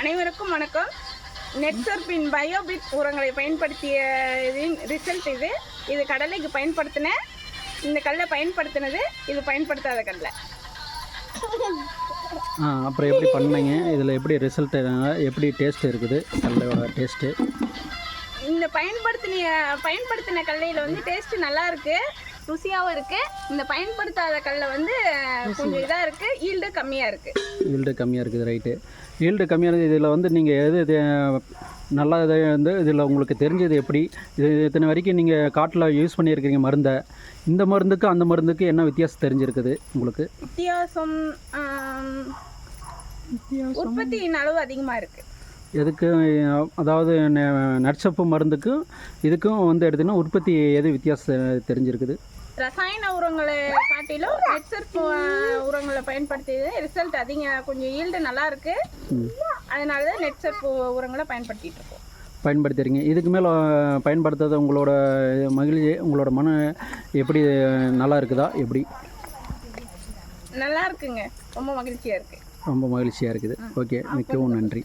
அனைவருக்கும் வணக்கம். நெட்சர்ப்பின் பயோபிட் உரங்களை பயன்படுத்திய ரிசல்ட் இது கடலைக்கு பயன்படுத்தின இந்த கல்லை பயன்படுத்தினது, இது பயன்படுத்தாத கல்லை. அப்புறம் எப்படி பண்ணீங்க? இதில் எப்படி ரிசல்ட், எப்படி டேஸ்ட் இருக்குது கல்லையோட டேஸ்ட்டு? இந்த பயன்படுத்தின கல்லையில் வந்து டேஸ்ட்டு நல்லா இருக்குது, ருசியாகவும் இருக்குது. இந்த பயன்படுத்தாத கல்லை வந்து கொஞ்சம் இதாக இருக்குது, ஈல்டு கம்மியாக இருக்குது. ஈல்டு கம்மியாக இருக்குது, ரைட்டு. ஈல்டு கம்மியாக இருக்குது. இதில் வந்து நீங்கள் எது நல்லா இதை வந்து இதில் உங்களுக்கு தெரிஞ்சது எப்படி? இது இத்தனை வரைக்கும் நீங்கள் காட்டில் யூஸ் பண்ணியிருக்கிறீங்க மருந்தை, இந்த மருந்துக்கு அந்த மருந்துக்கு என்ன வித்தியாசம் தெரிஞ்சிருக்குது உங்களுக்கு? வித்தியாசம் உற்பத்தியின் அளவு அதிகமாக இருக்குது. எதுக்கு, அதாவது நட்சப்பு மருந்துக்கும் இதுக்கும் வந்து எடுத்திங்கன்னா உற்பத்தி எது வித்தியாசம் தெரிஞ்சிருக்குது? ரசாயன உரங்களை காட்டிலும் நெட்சர்ப்பு உரங்களை பயன்படுத்தியது ரிசல்ட் அதிகம், கொஞ்சம் ஈல்டு நல்லா இருக்குது. அதனால தான் நெட்சர்ப்பு உரங்களை பயன்படுத்திகிட்டு இருக்கோம். பயன்படுத்துகிறீங்க. இதுக்கு மேலே பயன்படுத்தாத உங்களோட மகிழ்ச்சி, உங்களோட மன எப்படி, நல்லா இருக்குதா எப்படி? நல்லா இருக்குங்க, ரொம்ப மகிழ்ச்சியாக இருக்குது. ரொம்ப மகிழ்ச்சியாக இருக்குது. ஓகே, மிகவும் நன்றி.